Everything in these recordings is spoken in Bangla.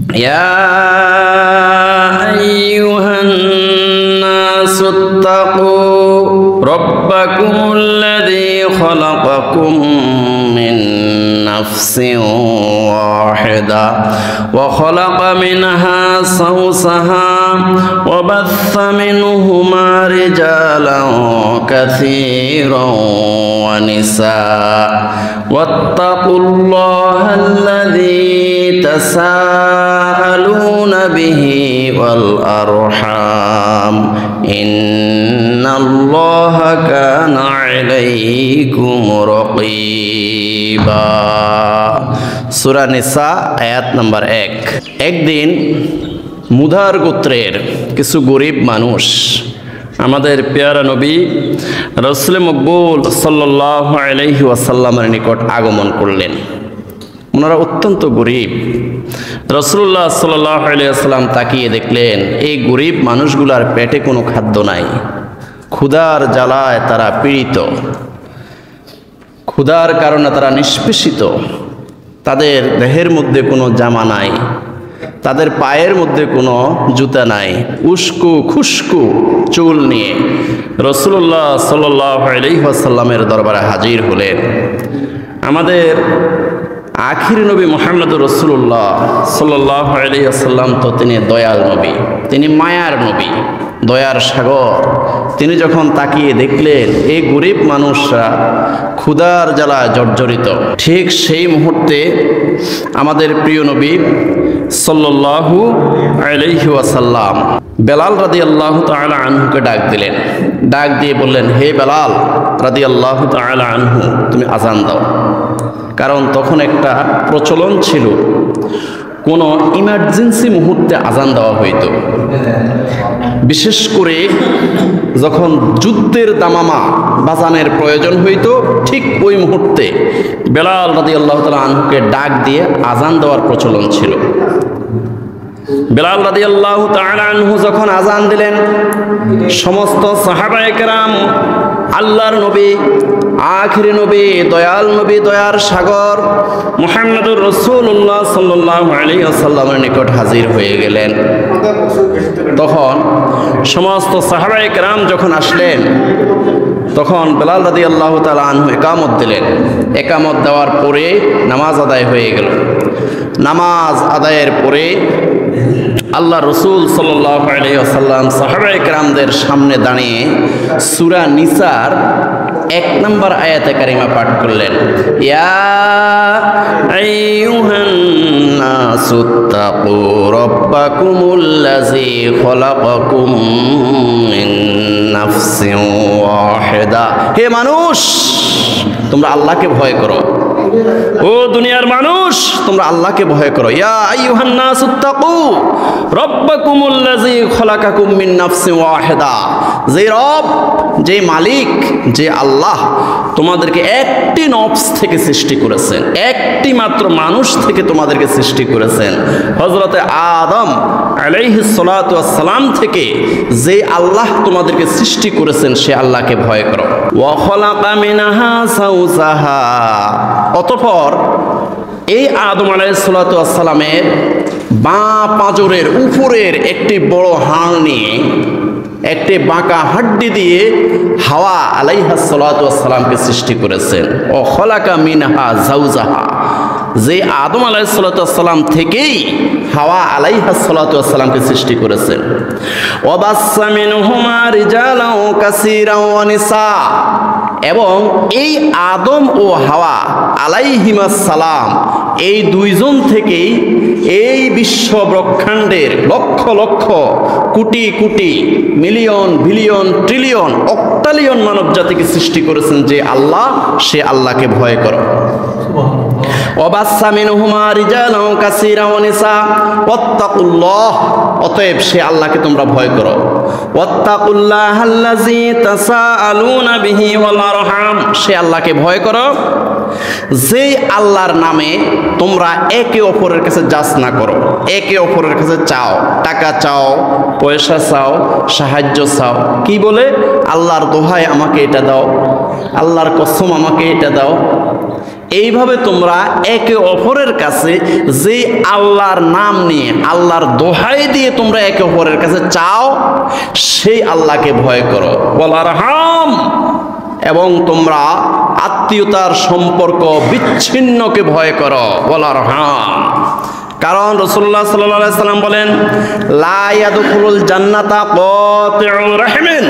ইয়া আইয়ুহান নাসু তাকু রাব্বাকুমুল্লাযী খালাকাকুম মিন নাফসিন ওয়াহিদা ওয়া খালাকা মিনহা যাওজাহা ওয়া বাথসা মিনহুমা রিজালান কাসীরান ওয়া নিসা ওয়াত্তাকুল্লাহাল্লাযী তাসাআলুনা বিহি ওয়াল আরহাম ইন্নাল্লাহা কানা আলাইকুম রাকীবা। সূরা নিসা আয়াত নাম্বার 1। একদিন মুদার গোত্রের কিছু গরিব মানুষ আমাদের পেয়ারা নবী রাসূল মকবুল সাল্লাল্লাহু আলাইহি ওয়াসাল্লামের নিকট আগমন করলেন। ওনারা অত্যন্ত গরিব। রাসূলুল্লাহ সাল্লাল্লাহু আলাইহি ওয়াসাল্লাম তাকিয়ে দেখলেন এই গরিব মানুষগুলার পেটে কোনো খাদ্য নাই, ক্ষুধার জ্বালায় তারা পীড়িত, ক্ষুধার কারণে তারা নিষ্পেষিত, তাদের দেহের মধ্যে কোনো জামা নাই, তাদের পায়ের মধ্যে কোনো জুতা নাই, উস্কু খুস্কু চুল নিয়ে রাসূলুল্লাহ সাল্লাল্লাহু আলাইহি ওয়াসাল্লামের দরবারে হাজির হলেন। আমাদের আখির নবী মুহাম্মদুর রাসূলুল্লাহ সাল্লাল্লাহু আলাইহি ওয়াসাল্লাম তো তিনি দয়াল নবী, তিনি মায়ার নবী, দয়ার সাগর। তিনি যখন তাকিয়ে দেখলেন এই গরিব মানুষরা ক্ষুধার জ্বালায় জর্জরিত, ঠিক সেই মুহূর্তে আমাদের প্রিয় নবী সাল্লাল্লাহু আলাইহি ওয়াসাল্লাম বেলাল রাদিয়াল্লাহু তাআলা আনহুকে ডাক দিলেন। ডাক দিয়ে বললেন, হে বেলাল রাদিয়াল্লাহু তাআলা আনহু, তুমি আযান দাও। কারণ তখন একটা প্রচলন ছিল, কোনো ইমার্জেন্সি মুহূর্তে আযান দেওয়া হইতো। বিশেষ করে যখন যুদ্ধের দামামা বাজানের প্রয়োজন হইতো, ঠিক ওই মুহূর্তে বেলাল রাদিয়াল্লাহু তাআলা আনহুকে ডাক দিয়ে আযান দেওয়ার প্রচলন ছিল। বেলাল রাদিয়াল্লাহু তাআলা আনহু যখন আযান দিলেন, সমস্ত সাহাবায়ে কেরাম আল্লাহর নবী, আখিরি নবী, দয়াল নবী, দয়ার সাগর মুহাম্মদুর রাসূলুল্লাহ সাল্লাল্লাহু আলাইহি ওয়াসাল্লামের নিকট হাজির হয়ে গেলেন। তখন সমস্ত সাহাবায়ে কেরাম যখন আসলেন, তখন বেলাল রাদিয়াল্লাহু তাআলা আনহু ইকামত দিলেন। ইকামত দেওয়ার পরে নামাজ আদায় হয়ে গেল। নামাজ আদায়ের পরে আল্লাহ রসুল সাল্লাল্লাহু আলাইহি ওয়াসাল্লাম সাহাবায়ে কেরামদের সামনে দাঁড়িয়ে সূরা নিসার 1 নম্বর আয়াতে কারিমা পাঠ করলেন। ইয়া আইয়ুহান নাসু তাকু রাব্বাকুমুল্লাযী খালাকাকুম মিন নাফসিন ওয়াহিদা। হে মানুষ, তোমরা আল্লাহকে ভয় করো। ও দুনিয়ার মানুষ, তোমরা আল্লাহকে ভয় করো। ইয়া আইয়ুহান নাসু তাকু রাব্বাকুমুল্লাযী খালাকাকুম মিন নাফসিন ওয়াহিদা। যে রব, যে মালিক, যে আল্লাহ তোমাদেরকে একটি নফস থেকে সৃষ্টি করেছেন, একটি মাত্র মানুষ থেকে তোমাদেরকে সৃষ্টি করেছেন। হযরতে আদম আলাইহিস সালাতু ওয়াস সালাম থেকে যে আল্লাহ তোমাদেরকে সৃষ্টি করেছেন, সে আল্লাহকে ভয় করো। ওয়া খালাকা মিনহা যাওজাহা। অতঃপর এই আদম আলাইহিস সালাতু ওয়াস সালামের বাঁ পাঁজরের উপরের একটি বড় হাড় নিয়ে, একটি বাঁকা হাড্ডি দিয়ে হাওয়া আলাইহাস সালাতু ওয়াস সালামকে সৃষ্টি করেছেন। ও খালাকা মিনহা যাওজাহা। যে আদম আলাইহিস সালাতু ওয়াস সালাম থেকেই হাওয়া আলাইহাস সালাতু ওয়াস সালামকে সৃষ্টি করেছেন। ওয়া বাসসা মিনহুমা রিজালান কাসীরান ওয়া নিসা। এবং এই আদম ও হাওয়া আলাইহিমাস সালাম, এই দুইজন থেকেই এই বিশ্ব ব্রহ্মাণ্ডের lakh lakh crore crore million billion trillion অক্টালিয়ন মানব জাতিকে সৃষ্টি করেছেন যে আল্লাহ, সে আল্লাহকে ভয় করো। ওয়াবাসসা মিনহুমা রিজালান কাসীরান ওয়া নিসা ওয়াত্তাকুল্লাহ। অতএব সে আল্লাহকে তোমরা ভয় করো। ওয়াত্তাকুল্লাহাল্লাযী তাসাআলুনা বিহি ওয়াল আরহাম। সে আল্লাহকে ভয় করো যেই আল্লাহর নামে তোমরা একে অপরের কাছে যাচনা করো, একে অপরের কাছে চাও, টাকা চাও, পয়সা চাও, সাহায্য চাও। কি বলে? আল্লাহর দোহাই আমাকে এটা দাও, আল্লাহর কসম আমাকে এটা দাও। এইভাবে তোমরা একে অপরের কাছে যে আল্লাহর নাম নিয়ে আল্লাহর দোহাই দিয়ে তোমরা একে অপরের কাছে চাও সেই আল্লাহকে ভয় করো। ওয়াল আরহাম, এবং তোমরা আত্মীয়তার সম্পর্ক বিচ্ছিন্নকে ভয় করো। ওয়াল আরহাম, কারণ রাসূলুল্লাহ সাল্লাল্লাহু আলাইহি সাল্লাম বলেন, লা ইয়াদখুলুল জান্নাতা কাতিউর রাহিমিন।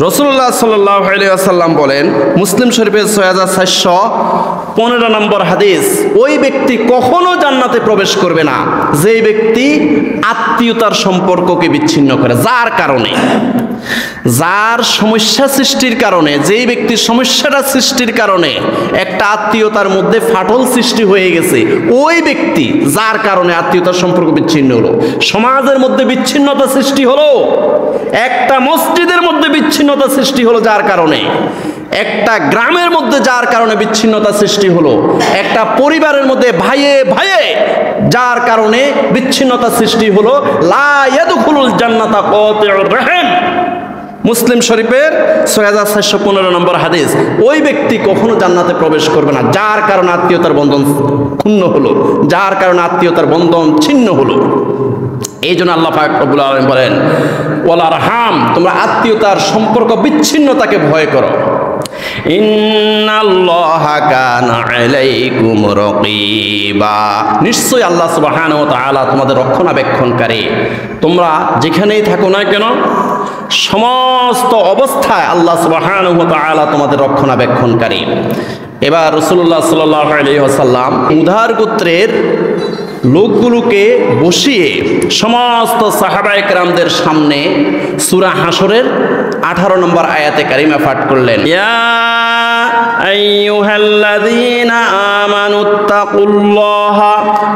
রাসূলুল্লাহ সাল্লাল্লাহু আলাইহি ওয়াসাল্লাম বলেন, মুসলিম শরীফের 6415 নম্বর হাদিস, ওই ব্যক্তি কখনো জান্নাতে প্রবেশ করবে না যে ব্যক্তি আত্মীয়তার সম্পর্ককে বিচ্ছিন্ন করে, যার সমস্যা সৃষ্টির কারণে, যেই ব্যক্তির সমস্যাটা সৃষ্টির কারণে একটা আত্মীয়তার মধ্যে ফাটল সৃষ্টি হয়ে গেছে, ওই ব্যক্তি যার কারণে আত্মীয়তার সম্পর্ক বিচ্ছিন্ন হলো, সমাজের মধ্যে বিচ্ছিন্নতা সৃষ্টি হলো, একটা মসজিদের মধ্যে বিচ্ছিন্নতা সৃষ্টি হলো যার কারণে, একটা গ্রামের মধ্যে যার কারণে বিচ্ছিন্নতা সৃষ্টি হলো, একটা পরিবারের মধ্যে ভাইয়ে ভাইয়ে যার কারণে বিচ্ছিন্নতা সৃষ্টি হলো, লা ইয়াদখুলুল জান্নাতা কাতিউর রাহিম। মুসলিম শরীফের 6415 নম্বর হাদিস, ওই ব্যক্তি কখনো জান্নাতে প্রবেশ করবে না যার কারণে আত্মীয়তার বন্ধন ক্ষুণ্ণ হলো, যার কারণে আত্মীয়তার বন্ধন ছিন্ন হলো। এই জন্য আল্লাহ পাক রব্বুল আলামিন বলেন, ওয়াল আরহাম, তোমরা আত্মীয়তার সম্পর্ক বিচ্ছিন্নতাকে ভয় করো। ইন্নাল্লাহা কানা আলাইকুম রাকিবা, নিশ্চয়ই আল্লাহ সুবহানাহু ওয়া তাআলা তোমাদের রক্ষণাবেক্ষণকারী। তোমরা যেখানেই থাকো না কেন, সমস্ত অবস্থায় আল্লাহ সুবহানাহু ওয়া তাআলা তোমাদের রক্ষণাবেক্ষণকারী। এবার রাসূলুল্লাহ সাল্লাল্লাহু আলাইহি ওয়াসাল্লাম উদার গোত্রের লোকগুলোকে বসিয়ে সমস্ত সাহাবায়ে কেরামদের সামনে সূরা হাশরের 18 নম্বর আয়াতে কারিমা পাঠ করলেন, ইয়া আইয়ুহাল্লাযীনা আমানুত্তাকুল্লাহা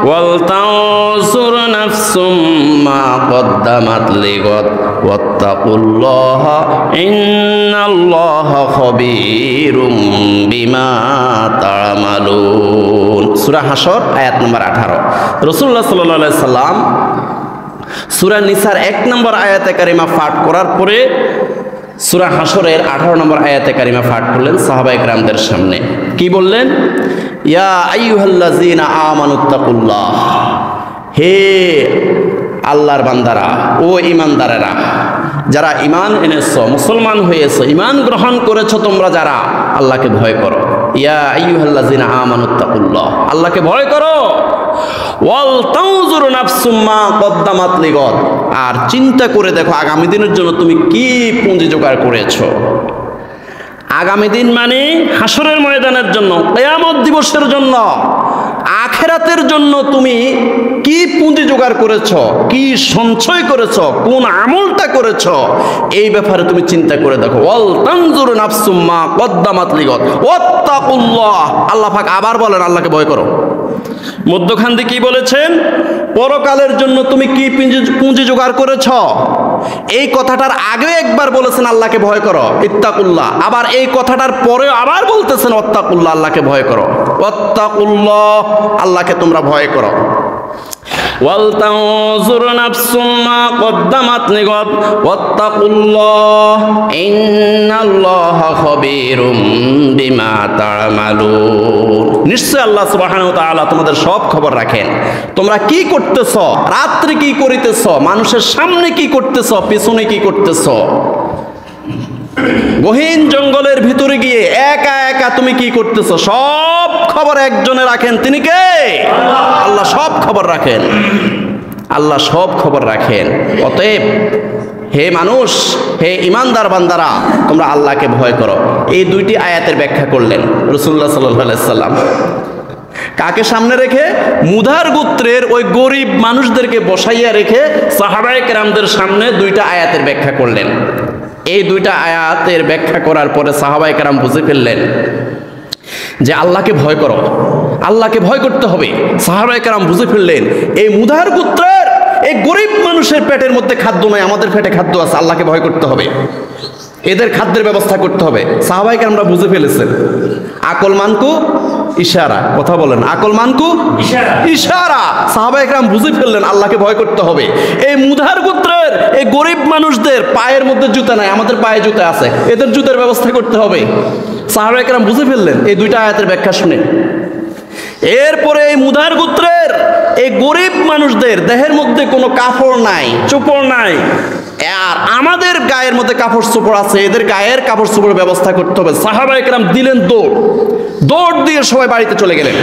ওয়াল তানজুর নাফসুম মা কদ্দামাত লিগাদ ওয়াত্তাকুল্লাহা ইন্নাল্লাহা খাবীরুম বিমা তা'মালুন। সূরা হাশর আয়াত নম্বর 18। রাসূলুল্লাহ সাল্লাল্লাহু আলাইহি সাল্লাম সূরা নিসার 1 নম্বর আয়াতে কারিমা পাঠ করার পরে সূরা হাশরের 18 নম্বর আয়াতে কারিমা পাঠ করলেন সাহাবায়ে কেরামদের সামনে। কি বললেন? ইয়া আইয়ুহাল্লাযীনা আমানুত্তাকুল্লাহ, হে আল্লাহর বান্দারা, ও ঈমানদারেরা, যারা ঈমান এনেছো, মুসলমান হয়েছো, ঈমান গ্রহণ করেছো, তোমরা যারা আল্লাহকে ভয় করো। ইয়া আইয়ুহাল্লাযীনা আমানুত্তাকুল্লাহ, আল্লাহকে ভয় করো। ওয়াল তানজুর নাফসুম মা কদ্দামাত লিগাদ, আর চিন্তা করে দেখো আগামী দিনের জন্য তুমি কি পুঁজি জোগাড় করেছো। আগামী দিন মানে হাশরের ময়দানের জন্য, কিয়ামত দিবসের জন্য, আখিরাতের জন্য তুমি কি পুঁজি জোগাড় করেছো, কি সঞ্চয় করেছো, কোন আমলটা করেছো, এই ব্যাপারে তুমি চিন্তা করে দেখো। ওয়াল তানজুর নাফসুম মা কদ্দামাত লিগাদ ওয়াত্তাকুল্লাহ, আল্লাহ পাক আবার বলেন আল্লাহকে ভয় করো। মধ্যখান দিয়ে কি বলেছেন? পরকালের জন্য তুমি কি পুঁজি জোগাড় করেছ, এই কথাটার আগে একবার বলেছেন আল্লাহকে ভয় করো, ইত্তাকুল্লাহ। আবার এই কথাটার পরেও আবার বলতেছেন ওয়াত্তাকুল্লাহ, আল্লাহকে ভয় করো। ওয়াত্তাকুল্লাহ, আল্লাহকে তোমরা ভয় করো। ওয়াল তানজুর নাফসুম মা কদ্দামাত লিগাদ ওয়াত্তাকুল্লাহ ইন্নাল্লাহা খাবীরুম বিমা তা'মালুন। নিশ্চয় আল্লাহ সুবহানাহু ওয়া তাআলা তোমাদের সব খবর রাখেন। তোমরা কি করতেছ, রাত্রে কি করিতেছ, মানুষের সামনে কি করতেছ, পেছনে কি করতেছ, গহীন জঙ্গলের ভিতরে গিয়ে একা একা তুমি কি করতেছ, সব খবর একজনে রাখেন। তিনি কে? আল্লাহ সব খবর রাখেন, আল্লাহ সব খবর রাখেন। অতএব হে মানুষ, হে ইমানদার বান্দারা, তোমরা আল্লাহকে ভয় করো। এই দুইটি আয়াতের ব্যাখ্যা করলেন রাসূলুল্লাহ সাল্লাল্লাহু আলাইহি সাল্লাম। কাকে সামনে রেখে? মুদার গোত্রের ওই গরিব মানুষদেরকে বসাইয়া রেখে সাহাবায়ে কেরামদের সামনে দুইটা আয়াতের ব্যাখ্যা করলেন। এই দুইটা আয়াতের ব্যাখ্যা করার পরে সাহাবায়ে কেরাম বুঝে ফেললেন যে আল্লাহকে ভয় করো, আল্লাহকে ভয় করতে হবে। সাহাবায়ে কেরাম বুঝে ফেললেন এই মুদার গোত্রের এই গরিব মানুষের পেটের মধ্যে খাদ্য নয়, আমাদের পেটে খাদ্য আছে, আল্লাহকে ভয় করতে হবে, এদের খাদ্যের ব্যবস্থা করতে হবে। সাহাবায়ে কেরামরা বুঝে ফেলেছেন। আকল মানকু ইশারা, কথা বলেন, আকল মানকু ইশারা। সাহাবায়ে কেরাম বুঝে ফেললেন আল্লাহকে ভয় করতে হবে। এই মুদার গোত্রের এই গরিব মানুষদের পায়ের মধ্যে জুতা নাই, আমাদের পায়ে জুতা আছে, এদের জুতার ব্যবস্থা করতে হবে। সাহাবায়ে কেরাম বুঝে ফেললেন এই দুইটা আয়াতের ব্যাখ্যা শুনে। এরপরে এই মুদার গোত্রের এই গরিব মানুষদের দেহের মধ্যে কোনো কাপড় নাই, চোপড় নাই, আর আমাদের গায়ের মধ্যে কাপড় চোপড় আছে, এদের গায়ের কাপড় চোপড়ের ব্যবস্থা করতে হবে। সাহাবায়ে কেরাম দিলেন দৌড় দিয়ে সবাই বাড়িতে চলে গেলেন।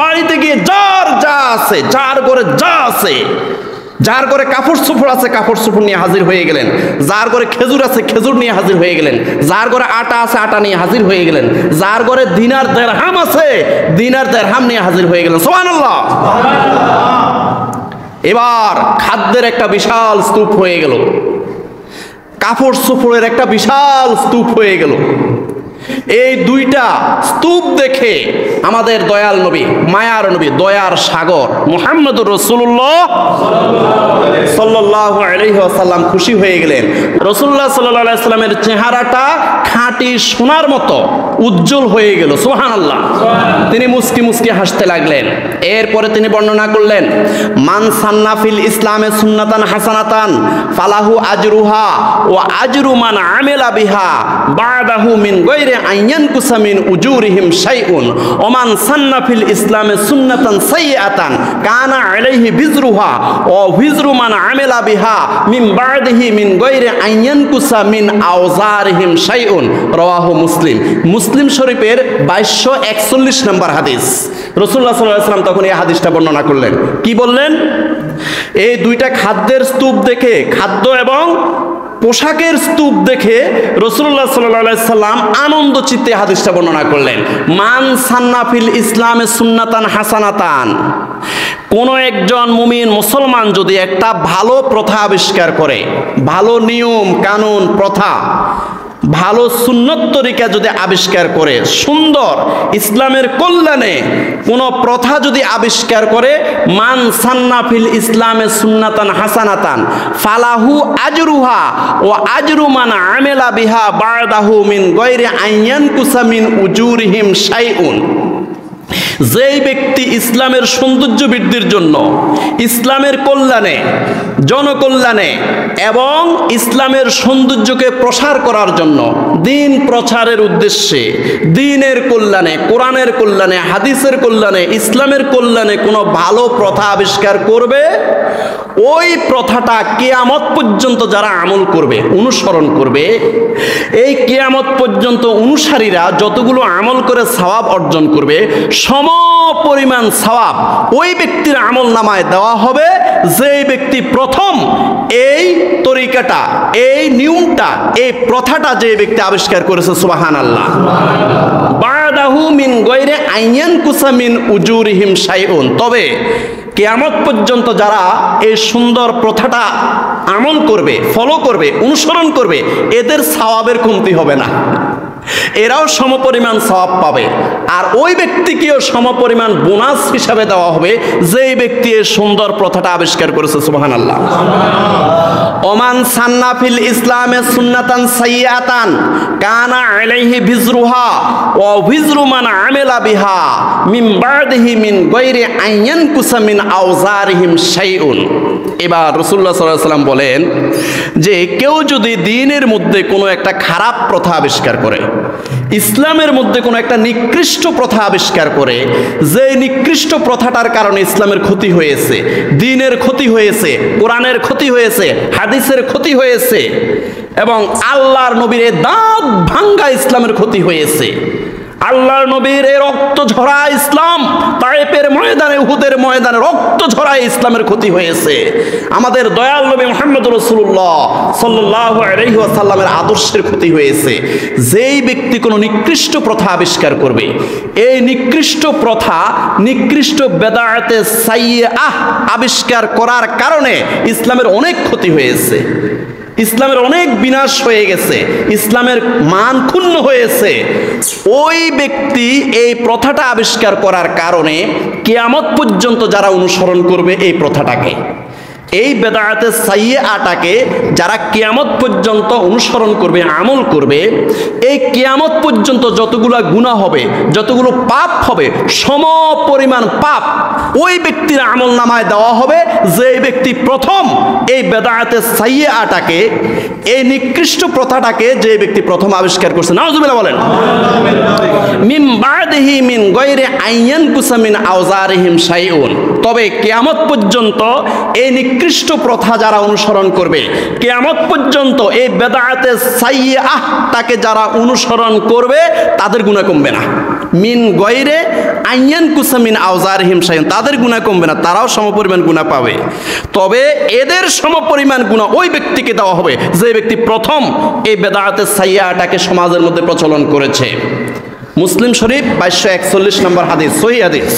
বাড়িতে গিয়ে যার যা আছে, যার ঘরে যা আছে, যার ঘরে কাপড় চোপড় আছে কাপড় চোপড় নিয়ে হাজির হয়ে গেলেন, যার ঘরে খেজুর আছে খেজুর নিয়ে হাজির হয়ে গেলেন, যার ঘরে আটা আছে আটা নিয়ে হাজির হয়ে গেলেন, যার ঘরে দিনার দিরহাম আছে দিনার দিরহাম নিয়ে হাজির হয়ে গেলেন। সুবহানাল্লাহ। এবার খাদ্যের একটা বিশাল স্তূপ হয়ে গেল, কাপড় চোপড়ের একটা বিশাল স্তূপ হয়ে গেল। এই দুইটা স্তূপ দেখে আমাদের দয়াল নবী, মায়ার নবী, দয়ার সাগর মুহাম্মদুর রাসূলুল্লাহ সাল্লাল্লাহু আলাইহি ওয়াসাল্লাম খুশি হয়ে গেলেন। রাসূলুল্লাহ সাল্লাল্লাহু আলাইহি ওয়াসাল্লামের চেহারাটা খাঁটি সোনার মতো উজ্জ্বল হয়ে গেল। সুবহানাল্লাহ। তিনি মুস্কি মুস্কি হাসতে লাগলেন। এরপরে তিনি বর্ণনা করলেন, মান সান্না ফিল ইসলামে সুন্নাতান হাসানাতান ফালাহু আজরুহা ওয়া আজরু মান আমিলা বিহা বাদাহু মিন গায়রি আইয়ান কুসামিন উজুরিহিম শাইউন ওমান সান্না ফিল ইসলামে সুন্নাতান সাইয়্যাতান কানা আলাইহি বিজরুহা ও বিজরু মান আমিলা বিহা মিন বাদিহি মিন গায়রি আইয়ান কুসামিন আওজারিহিম শাইউন। রাওয়াহু মুসলিম। মুসলিম শরীফের 2241 নম্বর হাদিস। রাসূলুল্লাহ সাল্লাল্লাহু আলাইহি ওয়াসাল্লাম তখন এই হাদিসটা বর্ণনা করলেন। কি বললেন? এই দুইটা খাদ্যের স্তূপ দেখে, খাদ্য এবং পোশাকের স্তূপ দেখে রাসূলুল্লাহ সাল্লাল্লাহু আলাইহি সাল্লাম আনন্দ চিত্তে হাদিসটা বর্ণনা করলেন। মান সান্না ফিল ইসলামে সুন্নাতান হাসানাতান, কোন একজন মুমিন মুসলমান যদি একটা ভালো প্রথা আবিষ্কার করে, ভালো নিয়ম কানুন প্রথা, ভালো সুন্নত তরিকা যদি আবিষ্কার করে, সুন্দর ইসলামের কল্যাণে কোন প্রথা যদি আবিষ্কার করে, মান সান্না ফিল ইসলামে সুন্নাতান হাসানাতান ফালাহু আজরুহা ও আজরু মান আমিলা বিহা বাদাহু মিন গায়রি আইয়ান কুসামিন উজুরিহিম শাইউন। যেই ব্যক্তি ইসলামের সৌন্দর্য বৃদ্ধির জন্য, ইসলামের কল্যাণে, জনকল্যাণে এবং ইসলামের সৌন্দর্যকে প্রসার করার জন্য, দিন প্রচারের উদ্দেশ্যে, দিনের কল্যাণে, কোরআনের কল্যাণে, হাদিসের কল্যাণে, ইসলামের কল্যাণে কোনো ভালো প্রথা আবিষ্কার করবে, ওই প্রথাটা কিয়ামত পর্যন্ত যারা আমল করবে, অনুসরণ করবে, এই কিয়ামত পর্যন্ত অনুসারীরা যতগুলো আমল করে সওয়াব অর্জন করবে, সম পরিমাণ সওয়াব ওই ব্যক্তির আমল নামায় দেওয়া হবে যেই ব্যক্তি প্রথম এই তরিকাটা, এই নিয়মটা, এই প্রথাটা যে ব্যক্তি আবিষ্কার করেছে। সুবহানাল্লাহ। বাদাহু মিন গায়রি আইয়ান কুসামিন উজুরিহিম শাইউন। তবে কিয়ামত পর্যন্ত যারা এই সুন্দর প্রথাটা আমল করবে, ফলো করবে, অনুসরণ করবে, এদের সওয়াবের কমতি হবে না, এরাও সমপরিমাণ সওয়াব পাবে। আর ওই ব্যক্তিকেও সমপরিমাণ বোনাস হিসাবে দেওয়া হবে যেই ব্যক্তি এই সুন্দর প্রথাটা আবিষ্কার করেছে। সুবহানাল্লাহ। ওমান সান্না ফিল ইসলামে সুন্নাতান সাইয়্যাতান কানা আলাইহি বিজরুহা ওয়া বিজরু মান আমিলা বিহা মিন বাদিহি মিন গায়রি আইয়ান কুসামিন আওজারিহিম শাইউন। এবার রাসূলুল্লাহ সাল্লাল্লাহু আলাইহি ওয়াসাল্লাম বলেন যে কেউ যদি দ্বীনের মধ্যে কোনো একটা খারাপ প্রথা আবিষ্কার করে, ইসলামের মধ্যে কোনো একটা নিকৃষ্ট প্রথা আবিষ্কার করে, যে নিকৃষ্ট প্রথাটার কারণে ইসলামের ক্ষতি হয়েছে, দ্বীনের ক্ষতি হয়েছে, কোরআনের ক্ষতি হয়েছে, হাদিসের ক্ষতি হয়েছে এবং আল্লাহর নবীর দাঁত ভাঙ্গা ইসলামের ক্ষতি হয়েছে, আল্লাহর নবীর রক্ত ঝরা ইসলাম, তায়েফের ময়দানে, উহুদের ময়দানে রক্ত ঝরা ইসলামের ক্ষতি হয়েছে, আমাদের দয়াল নবী মুহাম্মদ রাসূলুল্লাহ সাল্লাল্লাহু আলাইহি ওয়াসাল্লামের আদর্শের ক্ষতি হয়েছে। যেই ব্যক্তি কোনো নিকৃষ্ট প্রথা আবিষ্কার করবে, এই নিকৃষ্ট প্রথা, নিকৃষ্ট বেদাতে সাইয়্যাহ আবিষ্কার করার কারণে ইসলামের অনেক ক্ষতি হয়েছে, ইসলামের অনেক বিনাশ হয়ে গেছে, ইসলামের মান ক্ষুণ্ণ হয়েছে। ওই ব্যক্তি এই প্রথাটা আবিষ্কার করার কারণে কিয়ামত পর্যন্ত যারা অনুসরণ করবে এই প্রথাটাকে, এই বেদাতে সাইয়্যাটাকে যারা কিয়ামত পর্যন্ত অনুসরণ করবে, আমল করবে, এই কিয়ামত পর্যন্ত যতগুলো গুনাহ হবে, যতগুলো পাপ হবে, সম পরিমাণ পাপ ওই ব্যক্তির আমল নামায় দেওয়া হবে যে ব্যক্তি প্রথম এই বেদাতে সাইয়্যাটাকে, এই নিকৃষ্ট প্রথাটাকে যে ব্যক্তি প্রথম আবিষ্কার করছে। নাউজুবিল্লাহ বলেন। মিন বাদিহি মিন গায়রি আইয়ান কুসামিন আওজারিহিম শাইউন। তবে কিয়ামত পর্যন্ত এই নিকৃষ্ট প্রথা যারা অনুসরণ করবে, কিয়ামত পর্যন্ত এই বেদাতে সাইয়্যাটাকে যারা অনুসরণ করবে তাদের গুনাহ কমবে না। মিন গায়রি আইয়ান কুসামিন আওজারিহিম শাইউন, তাদের গুনাহ কমবে না, তারাও সমপরিমাণ গুনাহ পাবে। তবে এদের সমপরিমাণ গুনাহ ওই ব্যক্তিকে দেওয়া হবে যে ব্যক্তি প্রথম এই বেদাতে সাইয়্যাটাকে সমাজের মধ্যে প্রচলন করেছে। মুসলিম শরীফ 2241 নম্বর হাদিস, সহিহ হাদিস।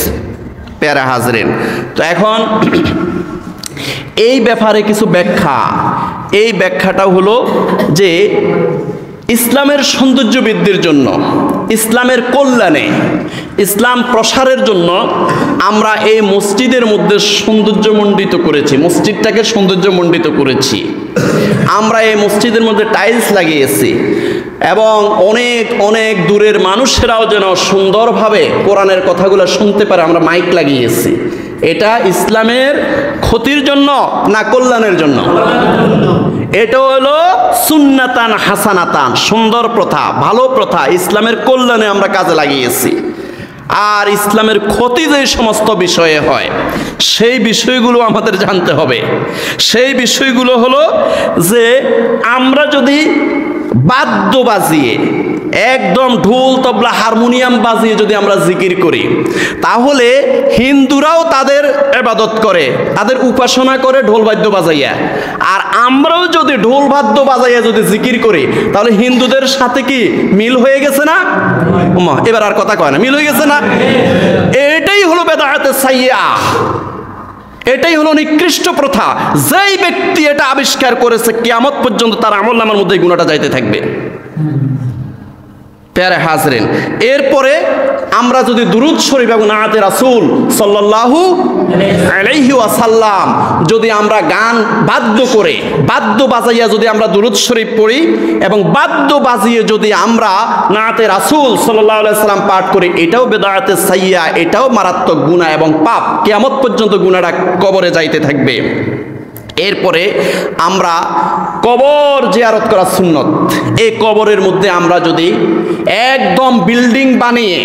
প্যারা হাজরিন, তো এখন এই ব্যাপারে কিছু ব্যাখ্যা। এই ব্যাখ্যাটা হলো যে ইসলামের সৌন্দর্য বৃদ্ধির জন্য, ইসলামের কল্যাণে, ইসলাম প্রসারের জন্য আমরা এই মসজিদের মধ্যে সৌন্দর্যমণ্ডিত করেছি, মসজিদটাকে সৌন্দর্যমণ্ডিত করেছি। আমরা এই মসজিদের মধ্যে টাইলস লাগিয়েছি এবং অনেক অনেক দূরের মানুষেরাও যেন সুন্দরভাবে কোরআনের কথাগুলো শুনতে পারে আমরা মাইক লাগিয়েছি। এটা ইসলামের ক্ষতির জন্য না কল্যাণের জন্য? এটা হলো সুন্নাতান হাসানাতান, সুন্দর প্রথা, ভালো প্রথা, ইসলামের কল্যাণে আমরা কাজে লাগিয়েছি। আর ইসলামের ক্ষতি যে সমস্ত বিষয়ে হয় সেই বিষয়গুলো আমাদের জানতে হবে। সেই বিষয়গুলো হলো যে আমরা যদি বাদ্য বাজিয়ে, একদম ঢোল তবলা হারমোনিয়াম বাজিয়ে যদি আমরা জিকির করি, তাহলে হিন্দুরাও তাদের ইবাদত করে, তাদের উপাসনা করে ঢোল বাদ্য বাজাইয়া। আর আমরাও যদি ঢোল বাদ্য বাজাইয়া যদি জিকির করি, তাহলে হিন্দুদের সাথে কি মিল হয়ে গেছে না? এবার আর কথা কয় না, মিল হয়ে গেছে না? এটাই হলো বেদাতে সাইয়্যা, এটাই হলো নিকৃষ্ট প্রথা। যেই ব্যক্তি এটা আবিষ্কার করেছে কিয়ামত পর্যন্ত তার আমলনামার মধ্যে গুনাহটা যাইতে থাকবে। প্যারে হাজরিন, এরপরে আমরা যদি দুরূদ শরীফ এবং নাআতে রাসূল সাল্লাল্লাহু আলাইহি ওয়াসাল্লাম যদি আমরা গান বাদ্য করে, বাদ্য বাজাইয়া যদি আমরা দুরূদ শরীফ পড়ি এবং বাদ্য বাজিয়ে যদি আমরা নাআতে রাসূল সাল্লাল্লাহু আলাইহি ওয়াসাল্লাম পাঠ করি, এটাও বেদাতে সাইয়্যা, এটাও মারাত্মক গুনাহ এবং পাপ। কিয়ামত পর্যন্ত গুনাহটা কবরে যাইতে থাকবে। এরপরে আমরা কবর জিয়ারত করা সুন্নত। এই কবরের মধ্যে আমরা যদি একদম বিল্ডিং বানিয়ে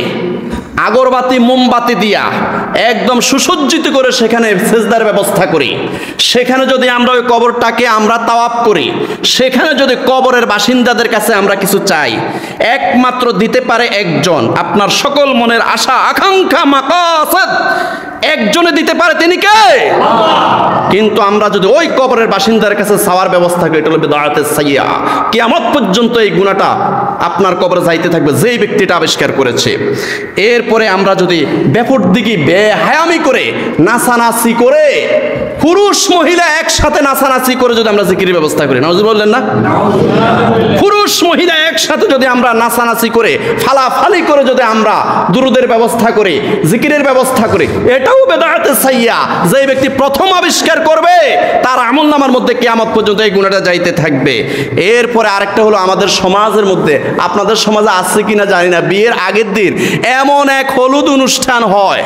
আগরবাতি মোমবাতি দিয়া একদম সুসজ্জিত করে সেখানে সেজদার ব্যবস্থা করি, সেখানে যদি আমরা ওই কবরটাকে আমরা তাওয়াফ করি, সেখানে যদি কবরের বাসিন্দাদের কাছে আমরা কিছু চাই, একমাত্র দিতে পারে একজন। আপনার সকল মনের আশা আকাঙ্ক্ষা মাকাসাদ একজনে দিতে পারে, তিনি কে? কিন্তু আমরা যদি ওই কবরের বাসিন্দার কাছে চাওয়ার ব্যবস্থা করি, এটা হলো বিদআতে সাইয়্যা। কিয়ামত পর্যন্ত এই গুনাহটা আপনার কবরে যাইতে থাকবে যেই ব্যক্তিটা আবিষ্কার করেছে। এরপরে আমরা যদি বেপরদিকি বেহায়ামি করে, নাচানাচি করে, পুরুষ মহিলা একসাথে নাচানাচি করে যদি আমরা জিকিরের ব্যবস্থা করি, নাউজুবিল্লাহ বললেন না? পুরুষ মহিলা একসাথে যদি আমরা নাচানাচি করে, ফালাফালি করে যদি আমরা দুরুদের ব্যবস্থা করি, জিকিরের ব্যবস্থা করি, এটাও বেদাতে সাইয়্যা। যে ব্যক্তি প্রথম আবিষ্কার করবে তার আমলনামার মধ্যে কিয়ামত পর্যন্ত এই গুনাহটা যাইতে থাকবে। এরপরে আরেকটা হলো আমাদের সমাজের মধ্যে, আপনাদের সমাজে আছে কিনা জানি না, বিয়ের আগের দিন এমন এক হলুদ অনুষ্ঠান হয়,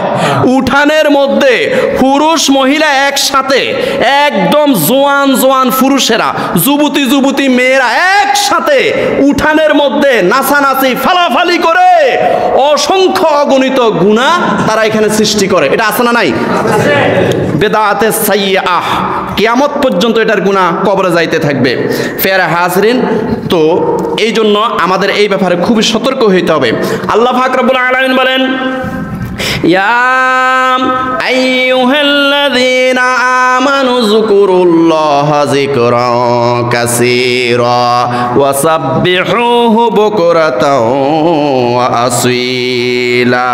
উঠানের মধ্যে পুরুষ মহিলা একসাথে, একদম জোয়ান জোয়ান পুরুষেরা, যুবতী যুবতী মেয়েরা একসাথে উঠানের মধ্যে নাচানাচি ফালাফালি করে অসংখ্য অগণিত গুনাহ তারা এখানে সৃষ্টি করে। এটা আছে না নাই? বেদাতে সাইয়্যা, কিয়ামত পর্যন্ত এটার গুনাহ কবরে যাইতে থাকবে। ফেরা হাজরিন, তো এই জন্য আমাদের এই ব্যাপারে খুবই সতর্ক হইতে হবে। আল্লাহ পাক রব্বুল আলামিন বলেন, ইয়া আইয়ুহাল্লাযীনা আমানু যকুরুল্লাহা যিকরান কাসীরা ওয়া সাব্বিহুহু বুকরাতাও ওয়া আসীলা।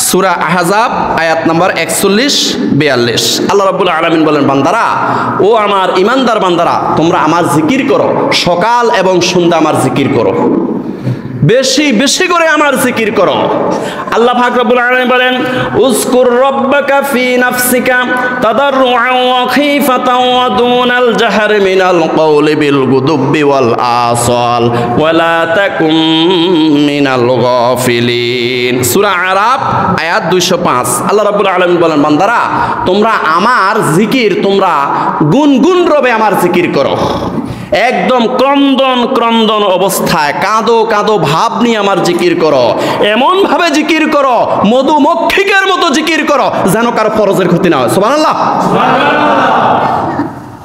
সূরা আহজাব আয়াত নাম্বার 41-42। আল্লাহ রাব্বুল আলামিন বলেন, বান্দারা, ও আমার ঈমানদার বান্দারা, তোমরা আমার জিকির করো, সকাল এবং সন্ধ্যা আমার জিকির করো। বেশি বেশি করে আমার জিকির করো। আল্লাহ পাক রব্বুল আলামিন বলেন, উযকুর রাব্বাকা ফি নাফসিকা তাদাররুআন ওয়া খীফাতান ওয়া দুনাল জাহরি মিনাল কওলি বিল গুদুব্বি ওয়াল আসাল ওয়া লা তাকুম মিনাল গাফিলিন। সূরা আরাফ আয়াত 205। আল্লাহ রাব্বুল আলামিন বলেন, বান্দারা তোমরা আমার জিকির তোমরা গুনগুন রবে আমার জিকির করো, একদম ক্রন্দন ক্রন্দন অবস্থায় কাঁদো কাঁদো ভাব নিয়ে আমার জিকির করো, এমন ভাবে জিকির করো মধুমক্ষিকের মতো জিকির করো যেন কারো ফরজের ক্ষতি না হয়। সুবহানাল্লাহ।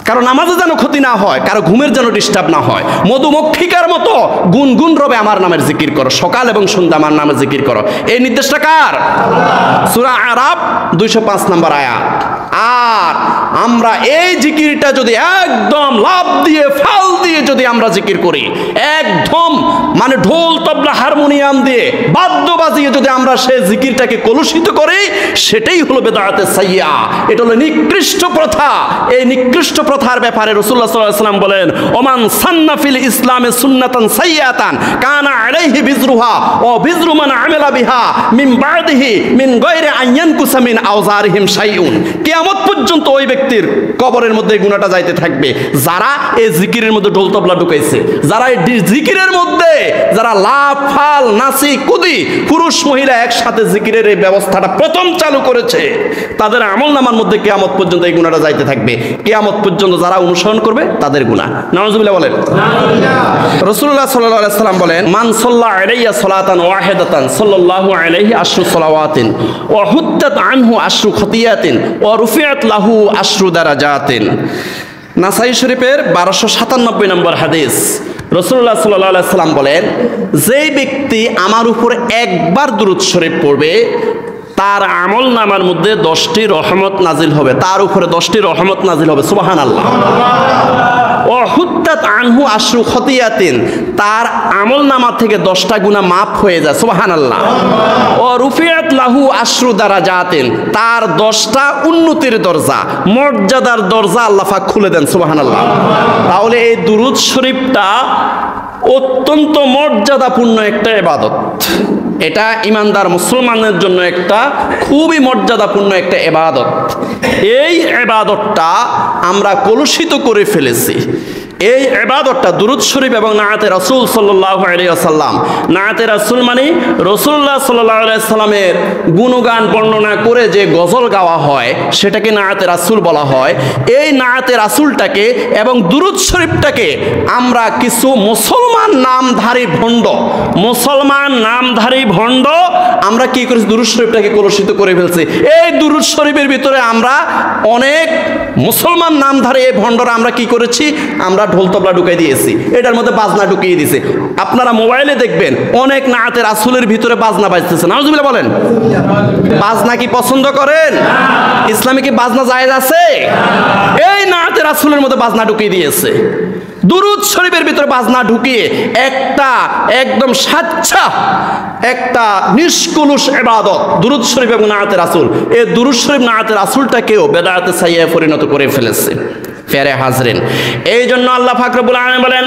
কারো নামাজে যেন ক্ষতি না হয়, কারো ঘুমের যেন ডিস্টার্ব না হয়। মধুমক্ষিকার মতো গুনগুন রবে আমার নামের জিকির করো, সকাল এবং সন্ধ্যা আমার নামের জিকির করো। এই নির্দেশটা কার? সূরা আরাফ 205 নম্বর আয়াত। আর আমরা এই জিকিরটা যদি একদম লাভ দিয়ে ফাল দিয়ে যদি আমরা জিকির করি, একদম মানে ঢোল তবলা হারমোনিয়াম দিয়ে বাদ্য বাজিয়ে যদি আমরা সেই জিকিরটাকে কলুষিত করি, সেটাই হলো বেদাতে সাইয়্যা, এটা হলো নিকৃষ্ট প্রথা। এই নিকৃষ্ট প্রথার ব্যাপারে রাসূলুল্লাহ সাল্লাল্লাহু আলাইহি ওয়াসাল্লাম বলেন, ওমান সান্না ফিল ইসলামে সুন্নাতান সাইয়্যাতান কানা আলাইহি বিজরুহা ওয়া বিজরু মান আমিলা বিহা মিন বাদিহি মিন গায়রি আন ইয়ানকুসা মিন আওজারিহিম শাইউন। কিয়ামত পর্যন্ত ওই ব্যক্তির কবরের মধ্যে গুনাহটা যাইতে থাকবে যারা এই জিকিরের মধ্যে ঢোল তবলা ঢুকাইছে, যারা এই জিকিরের মধ্যে যারা লাফ ফাল নাচি কুদি পুরুষ মহিলা একসাথে জিকিরের এই ব্যবস্থাটা প্রথম চালু করেছে, তাদের আমলনামার মধ্যে কিয়ামত পর্যন্ত এই গুনাহটা যাইতে থাকবে। কিয়ামত পর্যন্ত যারা অনুসরণ করবে তাদের গুনাহ। নাউযুবিল্লাহ বলেন। রাসূলুল্লাহ সাল্লাল্লাহু আলাইহি ওয়াসাল্লাম বলেন, মান সাল্লা আলাইয়া সালাতান ওয়াহিদাতান সাল্লাল্লাহু আলাইহি আশরু সালাওয়াতিন ওয়া হুত্তাত আনহু আশরু খতিয়াতিন ওয়া রুফিআত লাহু আশরু দারাজাতিন। নাসাই শরীফের 1297 নম্বর হাদিস। রাসূলুল্লাহ সাল্লাল্লাহু আলাইহি ওয়াসাল্লাম বলেন, যেই ব্যক্তি আমার উপর একবার দুরূদ শরীফ পড়বে তার আমল নামার মধ্যে 10টি রহমত নাজিল হবে, তার উপরে 10টি রহমত নাজিল হবে। সুবহানাল্লাহ। ও হুত্তাত আনহু আশরু খতিয়াতিন, তার আমল নামা থেকে 10টা গুনাহ মাফ হয়ে যায়। সুবহানাল্লাহ। ও রুফিআত লাহু আশরু দারাজাতিন, তার 10টা উন্নতির দরজা মর্যাদার দরজা আল্লাহ পাক খুলে দেন। সুবহানাল্লাহ। তাহলে এই দুরূদ শরীফটা অত্যন্ত মর্যাদাপূর্ণ একটা ইবাদত। এটা ইমানদার মুসলমানের জন্য একটা খুবই মর্যাদাপূর্ণ একটা ইবাদত। এই ইবাদতটা আমরা কলুষিত করে ফেলেছি। এই ইবাদতটা দুরূদ শরীফ এবং নাআতে রাসূল সাল্লাল্লাহু আলাইহি ওয়াসাল্লাম, নাআতে রাসূল মানে রাসূলুল্লাহ সাল্লাল্লাহু আলাইহি ওয়াসাল্লামের গুণগান বর্ণনা করে যে গজল গাওয়া হয় সেটাকে নাআতে রাসূল বলা হয়। এই নাআতে রাসূলটাকে এবং দুরূদ শরীফটাকে আমরা কিছু মুসলমান নামধারী ভণ্ড আমরা কি করেছি, দুরূদ শরীফটাকে কলুষিত করে ফেলছি। এই দুরূদ শরীফের ভিতরে আমরা অনেক মুসলমান নামধারী এই ভণ্ডরা আমরা কি করেছি, আমরা ঢোল তবলা ঢুকাই দিয়েছি, এটার মধ্যে বাজনা ঢুকিয়ে দিয়েছি। আপনারা মোবাইলে দেখবেন অনেক নাআতে রাসূলের ভিতরে বাজনা বাজতেছে। নাউযুবিল্লাহ বলেন। বাজনা কি পছন্দ করেন? ইসলামে কি বাজনা জায়েজ আছে? এই নাআতে রাসূলের মধ্যে বাজনা ঢুকিয়ে দিয়েছে। দুরূদ শরীফের ভিতরে বাজনা ঢুকিয়ে একটা একদম সাচ্চা একটা নিষ্কলুষ ইবাদত দুরূদ শরীফ এবং নাআতে রাসূল, এই দুরূদ শরীফ নাআতে রাসূলটাকেও বেদাতে সাইয়্যা পরিণত করে ফেলেছে। প্যারে হাজরিন, এই জন্য আল্লাহ পাক রব্বুল আলামিন বলেন,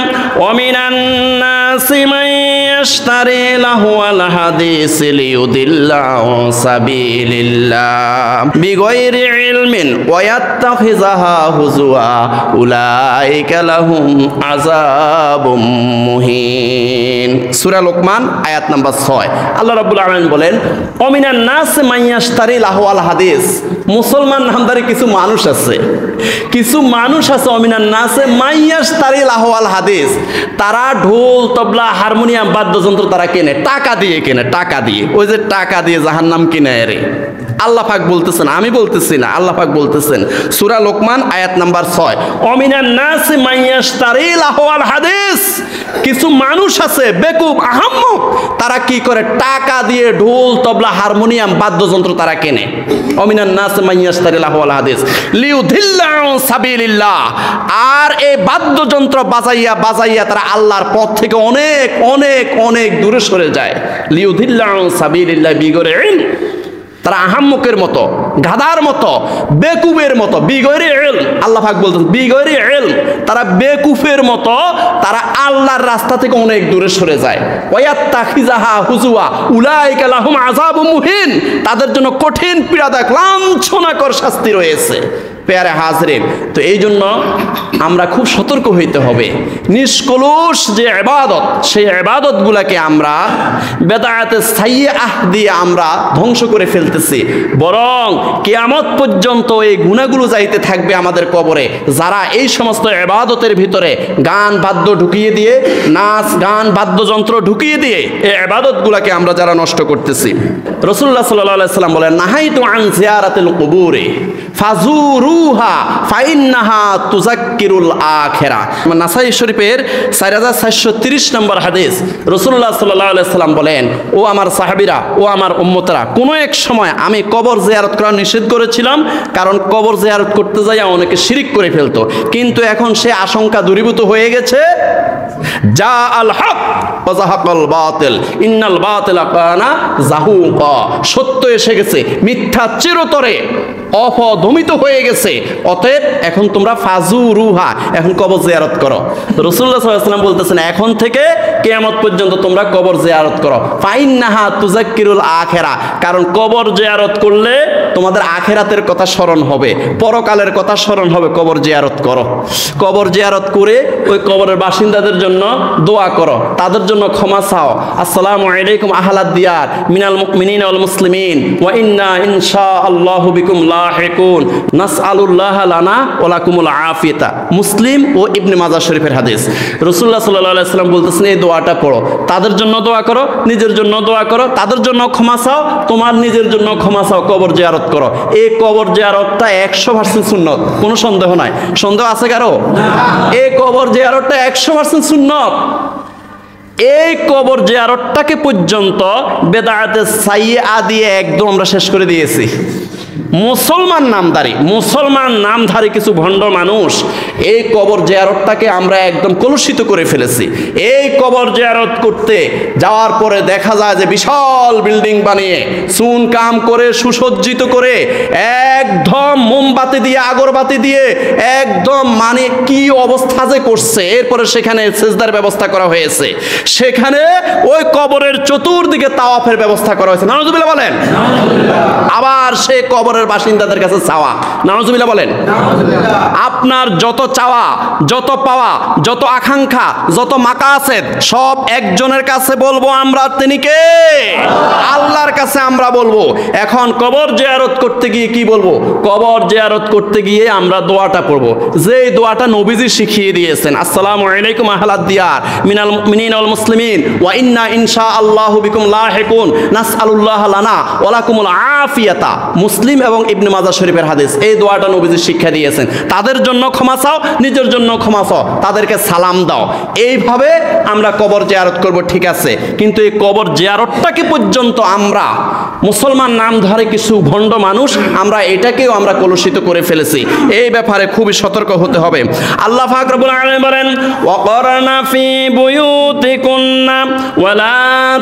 ওমিনান নাসি মান ইয়াশতারি লাহুল হাদিস লিয়ুদিল্লা আন সাবিলিল্লাহ বিগাইরি ইলমিন ওয়া ইয়াত্তাখিযাহা হুজুয়া উলাইকা লাহুম আযাবুম মুহিন। সূরা লোকমান আয়াত নাম্বার 6। আল্লাহ রাব্বুল আলামিন বলেন, ওমিনান নাসি মান ইয়াশতারি লাহুল হাদিস, মুসলমান নামধারী কিছু মানুষ আছে, অমিনান নাসে মাইয়াশতারি লাহুল হাদিস, তারা ঢোল তবলা হারমোনিয়াম বাদ্যযন্ত্র তারা কেনে, টাকা দিয়ে ওই যে টাকা দিয়ে জাহান্নাম কিনে রে। আল্লাহ পাক বলতেছেন, আমি বলতেছি না, আল্লাহ পাক বলতেছেন সূরা লোকমান আয়াত নাম্বার 6, অমিনান নাসি মাইয়াশতারি লাহুল হাদিস, কিছু মানুষ আছে বেকুব আহাম্মক, তারা কি করে, টাকা দিয়ে ঢোল তবলা হারমোনিয়াম বাদ্যযন্ত্র তারা কেনে। অমিনান নাসি মাইয়াশতারি লাহুল হাদিস লিয়ুদিল্লা আন সাবিলিল্লাহ, আর এই বাদ্যযন্ত্র বাজাইয়া তারা আল্লাহর পথ থেকে অনেক অনেক অনেক দূরে সরে যায়। লিয়ুদিল্লা আন সাবিলিল্লাহ বিগৈরি ইলম, তারা আহাম্মকের মতো গাধার মতো, বেকুবের মতো, বিগৈরি ইলম, আল্লাহ পাক বলতেন বিগৈরি ইলম, তারা বেকুফের মতো তারা আল্লাহর রাস্তা থেকে অনেক দূরে সরে যায়। ওয়াত্তাখিজাহা হুজুয়া উলাইকা লাহুম আযাবুম মুহিন, তাদের জন্য কঠিন পীড়াদায়ক লাঞ্ছনাকর শাস্তি রয়েছে। পেয়ারে হাজরিন, তো এই জন্য আমরা খুব সতর্ক হইতে হবে। নিষ্কলুষ যে ইবাদত, সেই ইবাদতগুলোকে আমরা বেদায়াতে সাইয়্যাহ দিয়ে আমরা ধ্বংস করে ফেলতেছি। বরং কিয়ামত পর্যন্ত এই গুনাহগুলো যাইতে থাকবে আমাদের কবরে, যারা এই সমস্ত ইবাদতের ভিতরে গান বাদ্য ঢুকিয়ে দিয়ে, নাচ গান বাদ্যযন্ত্র ঢুকিয়ে দিয়ে এই ইবাদতগুলোকে আমরা যারা নষ্ট করতেছি। রাসূলুল্লাহ সাল্লাল্লাহু আলাইহি সাল্লাম বলেন, নাহাইতু আন জিয়ারাতিল কুবুরি ফাজুরুহা ফাইন্নাহা তুযাক্কিরুল আখিরা। নাসাই শরীফের 4430 নম্বর হাদিস। রাসূলুল্লাহ সাল্লাল্লাহু আলাইহি সাল্লাম বলেন, ও আমার সাহাবীরা, ও আমার উম্মতরা, কোনো এক সময় আমি কবর জিয়ারত করা নিষেধ করেছিলাম, কারণ কবর জিয়ারত করতে যাইয়া অনেকে শিরিক করে ফেলতো, কিন্তু এখন সে আশঙ্কা দূরীভূত হয়ে গেছে। যা আল হক ওয়া যাহাকাল বাতিল ইন্নাল বাতিলা কানা যাহুকা, সত্য এসে গেছে, মিথ্যা চিরতরে অপদমিত হয়ে গেছে। অতএব এখন তোমরা ফাজুরুহা, এখন কবর জিয়ারত করো। রাসূলুল্লাহ সাল্লাল্লাহু আলাইহি ওয়াসাল্লাম বলতেছেন, এখন থেকে কিয়ামত পর্যন্ত তোমরা কবর জিয়ারত করো। ফাইন্নাহা তুযাক্কিরুল আখিরা, কারণ কবর জিয়ারত করলে তোমাদের আখিরাতের কথা স্মরণ হবে, পরকালের কথা স্মরণ হবে। কবর জিয়ারত করো, কবর জিয়ারত করে ওই কবরের বাসিন্দাদের জন্য দোয়া করো, তাদের জন্য ক্ষমা চাও। আসসালামু আলাইকুম আহলাদ দিয়ার মিনাল মুমিনিনা ওয়াল মুসলিমিন ওয়া ইন্না ইনশাআল্লাহু বিকুম লাহিকুন নাসআলুল্লাহ লানা ওয়া লাকুমুল আফিয়াতা। মুসলিম ও ইবনে মাজাহ শরীফের হাদিস। রাসূলুল্লাহ সাল্লাল্লাহু আলাইহি ওয়াসাল্লাম বলতেছেন, এই দোয়াটা পড়ো, তাদের জন্য দোয়া করো, নিজের জন্য দোয়া করো, তাদের জন্য ক্ষমা চাও, তোমার নিজের জন্য ক্ষমা চাও, কবর জিয়ারত করো। এই কবর জিয়ারতটা 100% সুন্নত, কোনো সন্দেহ নাই। সন্দেহ আছে কারো? এই কবর জিয়ারতটা 100% সুন্নত। এই কবর জিয়ারতটাকে পর্যন্ত বেদায়াতে সাইয়্যা দিয়ে একদম আমরা শেষ করে দিয়েছি। মুসলমান নামধারী কিছু ভণ্ড মানুষ এই কবর জিয়ারতটাকে আমরা একদম কলুষিত করে ফেলেছি। এই কবর জিয়ারত করতে যাওয়ার পরে দেখা যায় যে বিশাল বিল্ডিং বানিয়ে চুন কাম করে সুসজ্জিত করে একদম মোমবাতি দিয়ে আগরবাতি দিয়ে একদম মানে কি অবস্থা যে করছে। এরপরে সেখানে সেজদার ব্যবস্থা করা হয়েছে, সেখানে ওই কবরের চতুর্দিকে তাওয়াফের ব্যবস্থা করা হয়েছে। নাউজুবিল্লাহ বলেন। আবার সে কবরের বাসিন্দাদের কাছে চাওয়া। নাউজুবিল্লাহ বলেন। আপনার যত চাওয়া, যত পাওয়া, যত আকাঙ্ক্ষা, যত মাকাসেদ সব একজনের কাছে বলবো আমরা, তিনি কে? আল্লাহর কাছে আমরা বলবো। এখন কবর জিয়ারত করতে গিয়ে কি বলবো? কবর জিয়ারত করতে গিয়ে আমরা দোয়াটা পড়বো, যে দোয়াটা নবীজি শিখিয়ে দিয়েছেন। আসসালামু আলাইকুম আহলাদ দিয়ার মিনাল মুমিনিনা ওয়াল মুসলিমিন ওয়া ইন্না ইনশাআল্লাহু বিকুম লাহিকুন নাসআলুল্লাহ লানা ওয়া লাকুমুল আফিয়াতা। মুসলিম এবং ইবনে মাজাহ শরীফের হাদিস। এই দোয়াটা নবীজি শিক্ষা দিয়েছেন। তাদের জন্য ক্ষমা চাও, নিজের জন্য ক্ষমা চাও, তাদেরকে সালাম দাও। এইভাবে আমরা কবর জিয়ারত করব, ঠিক আছে, কিন্তু এই কবর জিয়ারতটাকে পর্যন্ত আমরা মুসলমান নামধারী কিছু ভণ্ড মানুষ আমরা এটাকেও আমরা কলুষিত করে ফেলেছি। এই ব্যাপারে খুবই সতর্ক হতে হবে। আল্লাহ পাক রব্বুল আলামিন বলেন, ওয়াকরনা ফি বুয়ুতিকুন্না ওয়ালা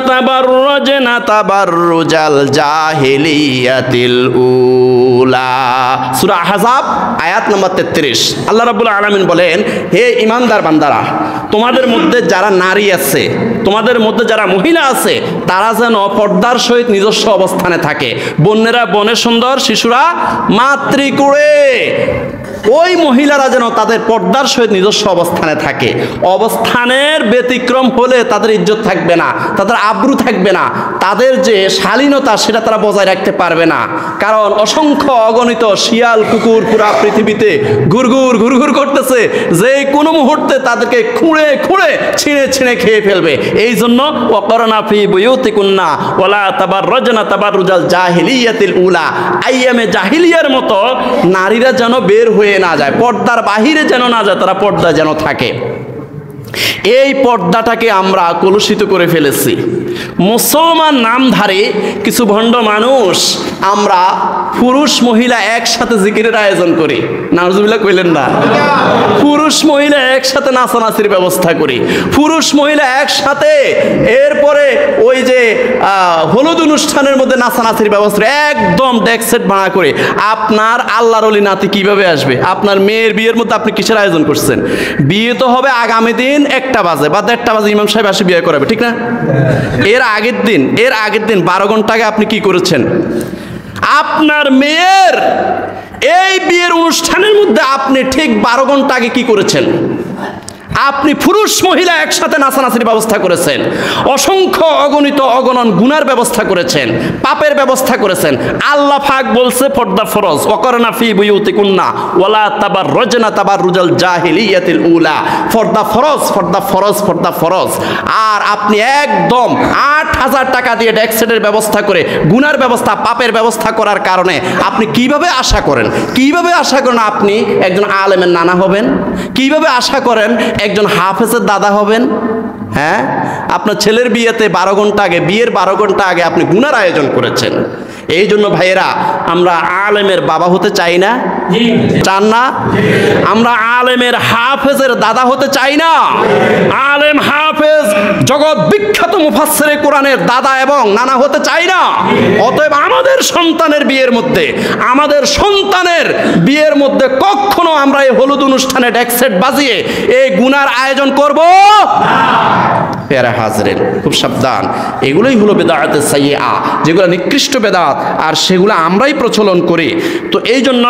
তাবাররাজনা তাবাররুজাল জাহিলিয়াতিল উলা। সূরা আহজাব আয়াত নম্বর 33। আল্লাহ রাব্বুল আলামিন বলেন, হে ঈমানদার বান্দারা, তোমাদের মধ্যে যারা নারী আছে, তোমাদের মধ্যে যারা মহিলা আছে, তারা যেন পর্দার সহিত নিজস্ব অবস্থানে থাকে। বন্যেরা বনে সুন্দর, শিশুরা মাতৃকুড়ে। ওই মহিলারা যেন তাদের পর্দার সহিত নিজস্ব অবস্থানে থাকে। অবস্থানের ব্যতিক্রম হলে তাদের ইজ্জত থাকবে না, তাদের আব্রু থাকবে না, তাদের যে শালীনতা সেটা তারা বজায় রাখতে পারবে না। কারণ অসংখ্য অগণিত শিয়াল কুকুর পুরা পৃথিবীতে ঘুরঘুর করতেছে, যে কোনো মুহূর্তে তাদেরকে খুঁড়ে খুঁড়ে ছিঁড়ে ছিঁড়ে খেয়ে ফেলবে। এই জন্য ওয়াকরনা ফি বুয়ুতিকুন্না ওয়ালা তাবাররাজনা তাবাররুজাল জাহিলিয়াতিল উলা। আইয়ামে জাহিলিয়ার মতো নারীরা যেন বের হয়ে না যায়, পর্দার বাহিরে যেন না যায়, তারা পর্দা যেন থাকে। এই পর্দাটাকে আমরা কলুষিত করে ফেলেছি। মুসলমান নামধারী কিছু ভণ্ড মানুষ আমরা পুরুষ মহিলা একসাথে জিকিরের আয়োজন করি। নাউজুবিল্লাহ কইলেন না? পুরুষ মহিলা একসাথে নাচানাচির ব্যবস্থা করি, পুরুষ মহিলা একসাথে, এরপরে ওই যে হলুদ অনুষ্ঠানের মধ্যে নাচানাচির ব্যবস্থা, একদম ডেক সেট ভাড়া করে। আপনার আল্লাহর ওলি নাতি কিভাবে আসবে? আপনার মেয়ের বিয়ের মধ্যে আপনি কিসের আয়োজন করছেন? বিয়ে তো হবে আগামী দিন 1টা বাজে বা 1:30 বাজে ইমাম সাহেব আসে বিয়ে করাবে, ঠিক না? এর আগের দিন 12 ঘন্টা আগে আপনি কি করেছেন? আপনার মেয়ের এই বিয়ের অনুষ্ঠানের মধ্যে আপনি ঠিক 12 ঘন্টা আগে কি করেছেন? আপনি পুরুষ মহিলা একসাথে নাচানাচির ব্যবস্থা করেছেন, অসংখ্য অগণিত অগণন গুনার ব্যবস্থা করেছেন, পাপের ব্যবস্থা করেছেন। আল্লাহ পাক বলছে পর্দা ফরজ, ওয়াকরনা ফি বুয়ুতিকুন্না ওয়ালা তাবাররুজনা তাবাররুজাল জাহিলিয়াতিল উলা। পর্দা ফরজ, পর্দা ফরজ, পর্দা ফরজ। আর আপনি একদম 8000 টাকা দিয়ে ডেক্সেটের ব্যবস্থা করে গুনার ব্যবস্থা, পাপের ব্যবস্থা করার কারণে আপনি কিভাবে আশা করেন আপনি একজন আলেমের নানা হবেন? কিভাবে আশা করেন একজন হাফেজের দাদা হবেন? হ্যাঁ, আপনার ছেলের বিয়েতে 12 ঘন্টা আগে, বিয়ের 12 ঘন্টা আগে আপনি গুনার আয়োজন করেছেন। এই জন্য ভাইয়েরা, আমরা আলেমের বাবা হতে চাই না? চান না? আমরা আলেমের হাফেজের দাদা হতে চাই না? আলেম হাফেজ জগৎ বিখ্যাত মুফাসসিরে কোরআনের দাদা এবং নানা হতে চাই না? অতএব আমাদের সন্তানের বিয়ের মধ্যে কখনো আমরা এই হলুদ অনুষ্ঠানে ডেকসেট বাজিয়ে এই গুনার আয়োজন করব না। প্যারা হাজরেন, খুব সাবধান। এগুলোই হলো বেদাতে সাইয়্যা, যেগুলো নিকৃষ্ট বেদাত, আর সেগুলো আমরাই প্রচলন করি। তো এই জন্য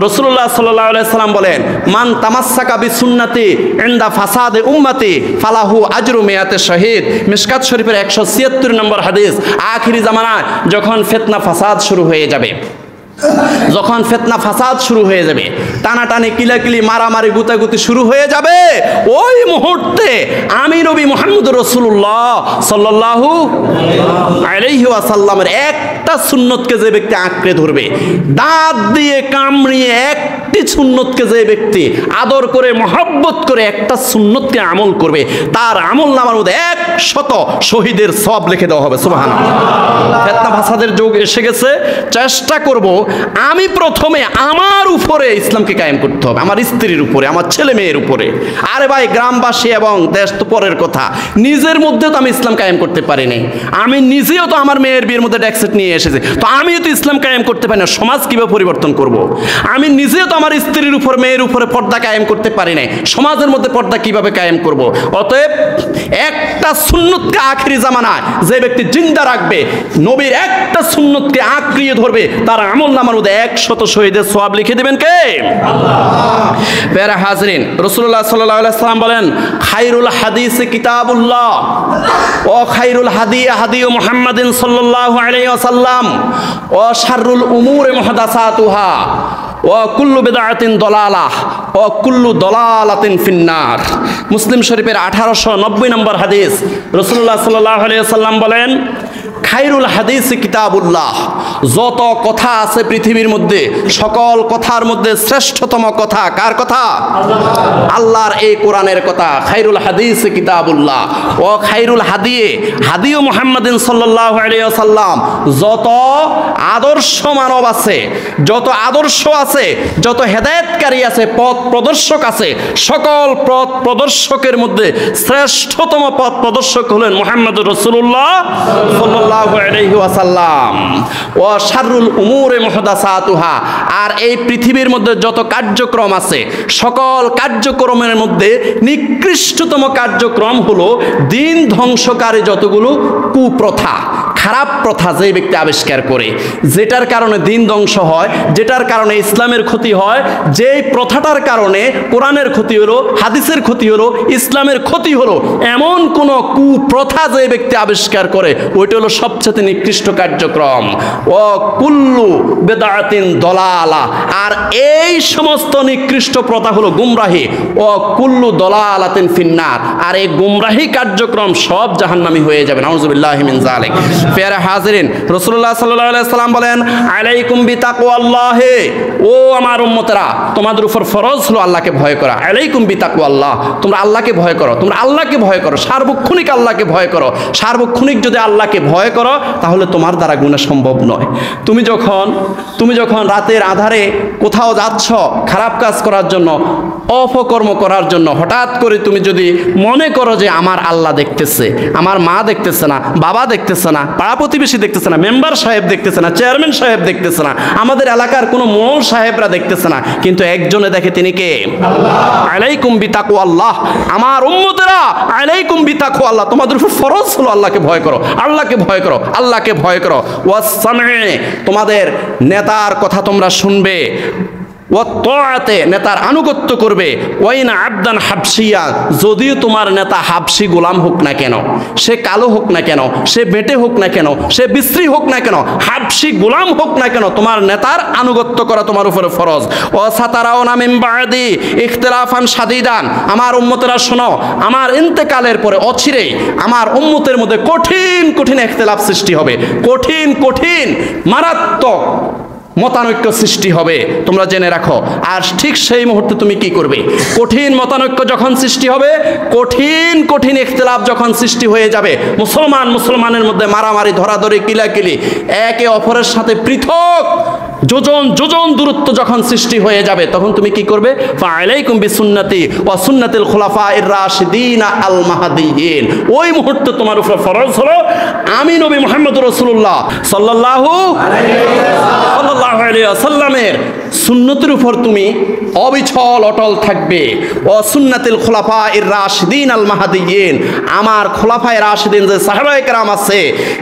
রাসূলুল্লাহ সাল্লাল্লাহু আলাইহি সাল্লাম বলেন, মান তামাসসাকা বিসুন্নতি ইনদা ফাসাদে উম্মতি ফালাহু আজরু মিয়াতে শহীদ। মিশকাত শরীফের 176 নম্বর হাদিস। আখিরি জামানায় যখন ফিতনা ফাসাদ শুরু হয়ে যাবে, টানাটানি, কিলাকিলি, মারামারি, গুতাগুতি শুরু হয়ে যাবে, ওই মুহূর্তে আমি নবী মুহাম্মদ রাসূলুল্লাহ সাল্লাল্লাহু আলাইহি ওয়াসাল্লামের একটা সুন্নতকে যে ব্যক্তি আঁকড়ে ধরবে, দাঁত দিয়ে কামড়িয়ে একটি সুন্নতকে যে ব্যক্তি আদর করে, মহব্বত করে একটা সুন্নতকে আমল করবে, তার আমল নামার মধ্যে 100 শহীদের সওয়াব লিখে দেওয়া হবে। সুবহানাল্লাহ। ফিতনা ফাসাদের যুগ এসে গেছে। চেষ্টা করব আমি প্রথমে আমার উপরে ইসলামকে কায়েম করতে হবে, আমার স্ত্রীর উপরে, আমার ছেলে মেয়ের উপরে। আরে ভাই, গ্রামবাসী এবং দেশ তো পরের কথা, নিজের মধ্যে তো আমি ইসলাম কায়েম করতে পারি নাই। আমি নিজেও তো আমার মেয়ের বিয়ের মধ্যে ডেকসেট নিয়ে এসেছি, তো আমিও তো ইসলাম কায়েম করতে পারি না। সমাজ কিভাবে পরিবর্তন করব? আমি নিজেও তো আমার স্ত্রীর উপর, মেয়ের উপরে পর্দা কায়েম করতে পারি নাই, সমাজের মধ্যে পর্দা কিভাবে কায়েম করব? অতএব একটা সুন্নতকে আখিরি জামানায় যে ব্যক্তি জিন্দা রাখবে, নবীর একটা সুন্নতকে আঁকড়িয়ে ধরবে, তার আমল নামার মধ্যে 100 শহীদের সওয়াব লিখে দিবেন কে? আল্লাহ। প্যারা হাজরিন, রাসূলুল্লাহ সাল্লাল্লাহু আলাইহি সাল্লাম বলেন, খায়রুল হাদিস কিতাবুল্লাহ ও খায়রুল হাদি হাদি মুহাম্মাদিন সাল্লাল্লাহু আলাইহি ওয়াসাল্লাম ও শাররুল উমুরি মুহদাসাতুহা ও কুল্লু বিদআতিন দলালাহ ও কুল্লু দলালাতিন ফিন্নার। মুসলিম শরীফের 1890 নম্বর হাদিস। রাসূলুল্লাহ সাল্লাল্লাহু আলাইহি ওয়াসাল্লাম বলেন, খায়রুল হাদিস কিতাবুল্লাহ, যত কথা আছে পৃথিবীর মধ্যে, সকল কথার মধ্যে শ্রেষ্ঠতম কথা কার কথা? আল্লাহর এই কোরআনের কথা। খায়রুল হাদিস কিতাবুল্লাহ ও খায়রুল হাদিও মুহাম্মাদিন সাল্লাল্লাহু আলাইহি ওয়াসাল্লাম। যত আদর্শ মানব আছে, যত আদর্শ আছে, যত হেদায়েতকারী আছে, পথ প্রদর্শক আছে, সকল পথ প্রদর্শকের মধ্যে শ্রেষ্ঠতম পথ প্রদর্শক হলেন মুহাম্মদুর রাসূলুল্লাহ সাল্লাল্লাহু আলাইহি ওয়াসাল্লাম। ও শাররুল উমুরি মুহদাসাতুহা, আর এই পৃথিবীর মধ্যে যত কার্যক্রম আছে, সকল কার্যক্রমের মধ্যে নিকৃষ্টতম কার্যক্রম হলো দিন ধ্বংসকারী যতগুলো কুপ্রথা, খারাপ প্রথা যে ব্যক্তি আবিষ্কার করে, যেটার কারণে দিন ধ্বংস হয়, যেটার কারণে ইসলামের ক্ষতি হয়, যেই প্রথাটার কারণে কোরআনের ক্ষতি হলো, হাদিসের ক্ষতি হলো, ইসলামের ক্ষতি হলো, এমন কোন কুপ্রথা যে ব্যক্তি আবিষ্কার করে, ওইটা হলো সবচেয়ে নিকৃষ্ট কার্যক্রম। ও কুল্লু বেদাতিন দলালা, আর এই সমস্ত নিকৃষ্ট প্রথা হলো গুমরাহি। ও কুল্লু দলালাতিন ফিন্নার, আর এই গুমরাহি কার্যক্রম সব জাহান্নামী হয়ে যাবে। নাউযুবিল্লাহি মিন যালিক। প্যারা হাজিরিন, রাসূলুল্লাহ সাল্লাল্লাহু আলাইহি সাল্লাম বলেন, আলাইকুম বিতাকওয়াল্লাহ, ও আমার উম্মতেরা, তোমাদের উপর ফরজ হলো আল্লাহকে ভয় করা। আলাইকুম বিতাকওয়াল্লাহ, তোমরা আল্লাহকে ভয় করো, তোমরা আল্লাহকে ভয় করো, সার্বক্ষণিক আল্লাহকে ভয় করো। সার্বক্ষণিক যদি আল্লাহকে ভয় করো তাহলে তোমার দ্বারা গুনাহ সম্ভব নয়। তুমি যখন রাতের আধারে কোথাও যাচ্ছ খারাপ কাজ করার জন্য, অপকর্ম করার জন্য, হঠাৎ করে তুমি যদি মনে করো যে আমার আল্লাহ দেখতেছে, আমার মা দেখতেছে না, বাবা দেখতেছে না, পাড়া প্রতিবেশী দেখতেছে না, মেম্বার সাহেব দেখতেছে না, চেয়ারম্যান সাহেব দেখতেছে না, আমাদের এলাকার কোনো মোল সাহেবরা দেখতেছে না, কিন্তু একজনে দেখে, তিনি কে? আল্লাহ। আলাইকুম বিতাকওয়াল্লাহ, আমার উম্মতেরা আলাইকুম বিতাকওয়াল্লাহ, তোমাদের উপর ফরজ হলো আল্লাহকে ভয় করো, আল্লাহকে ভয় করো, আল্লাহকে ভয় করো। ওয়াসসামে, তোমাদের নেতার কথা তোমরা শুনবে। ওয়াত্তাআতে, নেতার আনুগত্য করবে। ওয়াইনা আবদান হাবশিয়া, যদিও তোমার নেতা হাবশি গোলাম হোক না কেন, সে কালো হোক না কেন, সে বেটে হোক না কেন, সে বিশ্রী হোক না কেন, হাবশি গোলাম হোক না কেন, তোমার নেতার আনুগত্য করা তোমার উপরে ফরজ। ও সাতারাউনা মিন বাদি ইখতিলাফান শাদীদান, আমার উম্মতেরা শোনো, আমার ইন্তেকালের পরে অচিরেই আমার উম্মতের মধ্যে কঠিন কঠিন ইখতিলাফ সৃষ্টি হবে, কঠিন কঠিন মারাত্মক মতানৈক্য সৃষ্টি হবে, তোমরা জেনে রাখো। আর ঠিক সেই মুহূর্তে তুমি কি করবে? কঠিন মতানৈক্য যখন সৃষ্টি হবে, কঠিন কঠিন ইখতিলাফ যখন সৃষ্টি হয়ে যাবে, মুসলমানের মধ্যে মারামারি, ধরাধরি, কিলাকিলি, একে অপরের সাথে পৃথক যোজন যোজন দূরত্ব যখন সৃষ্টি হয়ে যাবে, তখন তুমি কি করবে? ফাআলাইকুম বিসুন্নতি ওয়া সুন্নাতিল খুলাফাইর রাশিদিন আল মাহদিয়িন, ওই মুহূর্তে তোমার উপর ফরজ হলো আমি নবী মুহাম্মদ রাসূলুল্লাহ সাল্লাল্লাহু আলাইহি ওয়াসাল্লামের সুন্নতের উপর তুমি অবিচল অটল থাকবে। ও সুন্নাতিল খুলাফাইর রাশিদিন আল মাহদিয়িন, আমার খোলাফায়ে রাশিদিন যে সাহাবায়ে কেরাম আছে,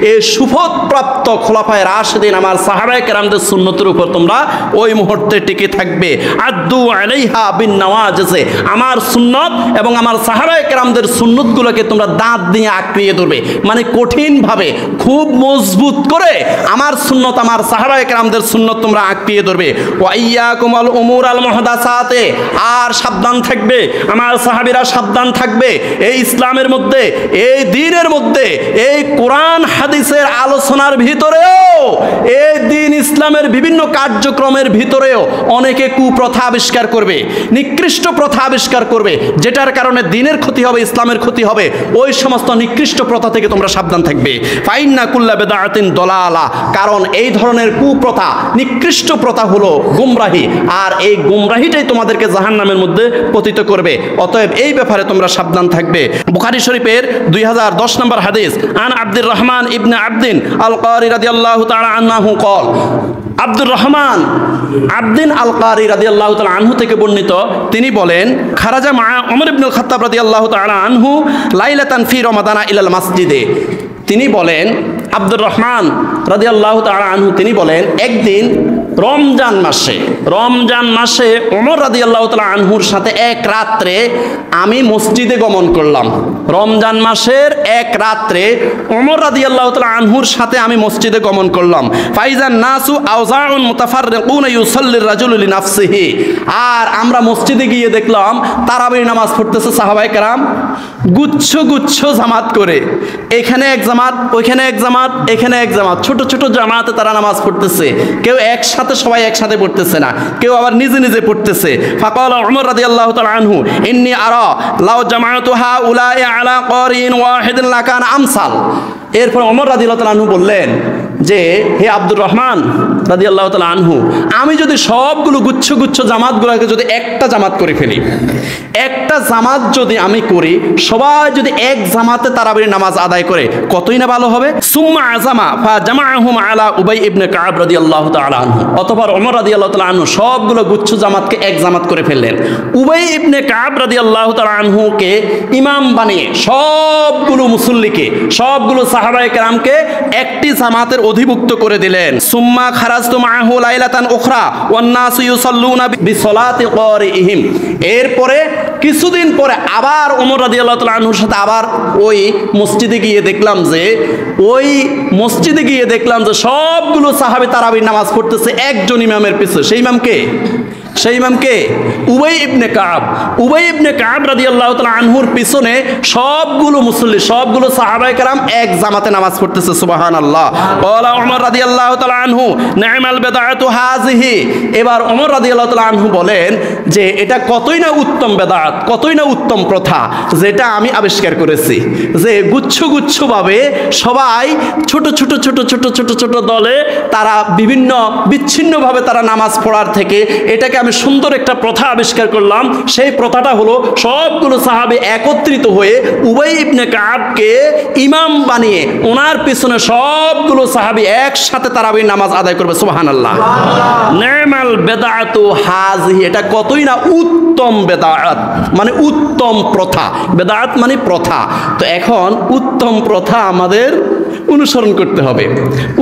এই সুফলপ্রাপ্ত খোলাফায়ে রাশিদিন আমার সাহাবায়ে কেরামদের সুন্নতের উপর তোমরা ওই মুহূর্তে টিকে থাকবে। আদ্দু আলাইহা বিন নওয়াজিজ, আমার সুন্নত এবং আমার সাহাবায়ে কেরামদের সুন্নতগুলোকে তোমরা দাঁত দিয়ে আঁকড়িয়ে ধরবে, মানে কঠিনভাবে খুব মজবুত করে আমার সুন্নত, আমার সাহাবায়ে কেরামদের সুন্নত তোমরা আঁকড়িয়ে ধরবে। ওয়া ইয়াকুম আল উমুর আল মুহদাসাতে, আর সাবধান থাকবে, আমার সাহাবীরা সাবধান থাকবে এই ইসলামের মধ্যে, এই দ্বীনের মধ্যে, এই কোরআন হাদিসের আলোচনার ভিতরেও, এই দ্বীন ইসলামের বিভিন্ন কার্যক্রমের ভিতরেও অনেকে কুপ্রথা আবিষ্কার করবে, নিকৃষ্ট প্রথা আবিষ্কার করবে, যেটার কারণে দ্বীনের ক্ষতি হবে, ইসলামের ক্ষতি হবে। ওই সমস্ত নিকৃষ্ট প্রথা থেকে তোমরা সাবধান থাকবে। ফাইন্না কুল্লা বেদাআতিন দলালা, কারণ এই ধরনের কুপ্রথা, নিকৃষ্ট প্রথা হলো গুমরাহি, আর এই গুমরাহিটাই তোমাদেরকে জাহান্নামের মধ্যে পতিত করবে। অতএব এই ব্যাপারে তোমরা সাবধান থাকবে। বুখারী শরীফের 2010 নম্বর হাদিস, আন আব্দুর রহমান ইবনে আবদিন আল কারি রাদিয়াল্লাহু তাআলা আনহু قال, আব্দুর রহমান আবদিন আল কারি রাদিয়াল্লাহু তাআলা আনহু থেকে বর্ণিত, তিনি বলেন, খারাজা মা ওমর ইবনুল খাত্তাব রাদিয়াল্লাহু তাআলা আনহু লাইলাতান ফি রমাদানা ইলাল মাসজিদে, তিনি বলেন, আব্দুর রহমান রাদিয়াল্লাহু তাআলা আনহু তিনি বলেন, একদিন রমজান মাসে ওমর রাদিয়াল্লাহু তাআলা আনহুর সাথে এক রাত্রে আমি মসজিদে গমন করলাম। রমজান মাসের এক রাত্রে ওমর রাদিয়াল্লাহু তাআলা আনহুর সাথে আমি মসজিদে গমন করলাম। ফাইজান নাসু আওজাউন মুতাফাররিকুনা ইউসাল্লির রাজুলু লিনাফসিহি, আর আমরা মসজিদে গিয়ে দেখলাম তারাবির নামাজ পড়তেছে সাহাবায়ে কেরাম গুচ্ছ গুচ্ছ জামাত করে, এখানে এক জামাত, ওইখানে এক জামাত, এখানে এক জামাত, ছোট ছোট জামাতে তারা নামাজ পড়তেছে। কেউ একসাথে, সবাই একসাথে পড়তেছে না, কেউ আবার নিজে নিজে পড়তেছে। ফাকালা উমর রাদিয়াল্লাহু তাআলা আনহু, ইন্নী আরা লাউ জামাআতুহা উলাই আলা কারিন ওয়াহিদিন লাকান আমসাল। এরপর ওমর রাদিয়াল্লাহু তাআলা আনহু বললেন যে, হে আব্দুর রহমান রাদিয়াল্লাহু তাআলা আনহু, আমি যদি সবগুলো গুচ্ছ গুচ্ছ জামাতগুলোকে যদি একটা জামাত করে ফেলি, একটা জামাত যদি আমি করি, সবাই যদি এক জামাতে তারাবির নামাজ আদায় করে, কতই না ভালো হবে। সুম্মা আযামা ফা জামাআহুম আলা উবাই ইবনে কাব রাদিয়াল্লাহু তাআলা আনহু, অতঃপর ওমর রাদিয়াল্লাহু তাআলা আনহু সবগুলো গুচ্ছ জামাতকে এক জামাত করে ফেললেন। উবাই ইবনে কাব রাদিয়াল্লাহু তাআলা আনহুকে ইমাম বানিয়ে সবগুলো মুসল্লিকে, সবগুলো সাহাবায়ে কেরামকে একটি জামাতের অধিভুক্ত করে দিলেন। সুম্মা খারাজতু মাআহু লাইলাতান উখরা ওয়ান নাসু ইউসাল্লুনা বিসলাতি কারিহিম, এরপরে কিছুদিন পরে আবার ওমর রাদিয়াল্লাহু তাআলা আনহুর সাথে আবার ওই মসজিদে গিয়ে দেখলাম যে সবগুলো সাহাবী তারাবির নামাজ পড়তেছে একজন ইমামের পিছনে। সেই ইমামকে উবাই ইবনে কাব রাদিয়াল্লাহু তাআলা আনহুর পিছনে সবগুলো মুসল্লি, সবগুলো সাহাবায়ে কেরাম এক জামাতে নামাজ পড়তেছে। সুবহানাল্লাহ। ক্বালা ওমর রাদিয়াল্লাহু তাআলা আনহু নি'মাল বিদআতু হাযিহি। এবার ওমর রাদিয়াল্লাহু তাআলা আনহু বলেন যে এটা কতই না উত্তম বেদাত, কতই না উত্তম প্রথা যেটা আমি আবিষ্কার করেছি, যে গুচ্ছভাবে সবাই ছোট ছোট দলে তারা বিভিন্ন বিচ্ছিন্নভাবে তারা নামাজ পড়ার থেকে এটাকে আমি সুন্দর একটা প্রথা আবিষ্কার করলাম। সেই প্রথাটা হলো সবগুলো সাহাবী একত্রিত হয়ে উবাই ইবনে কাবকে ইমাম বানিয়ে ওনার পিছনে সবগুলো সাহাবী একসাথে তারাবির নামাজ আদায় করবে। সুবহানাল্লাহ। নি'মাল বিদআতু হাযিহি, এটা কতই না উত্তম বেদাত, মানে উত্তম প্রথা। বেদাত মানে প্রথা। তো এখন উত্তম প্রথা আমাদের অনুসরণ করতে হবে।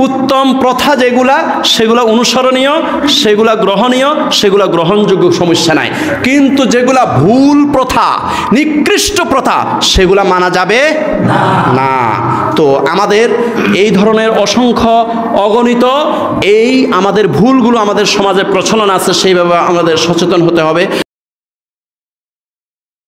উত্তম প্রথা যেগুলা সেগুলা অনুসরণীয়, সেগুলা গ্রহণীয়, সেগুলা গ্রহণযোগ্য, সমস্যা নাই। কিন্তু যেগুলা ভুল প্রথা, নিকৃষ্ট প্রথা, সেগুলা মানা যাবে না। তো আমাদের এই ধরনের অসংখ্য অগণিত এই আমাদের ভুলগুলো আমাদের সমাজে প্রচলন আছে, সেইভাবে আমাদের সচেতন হতে হবে।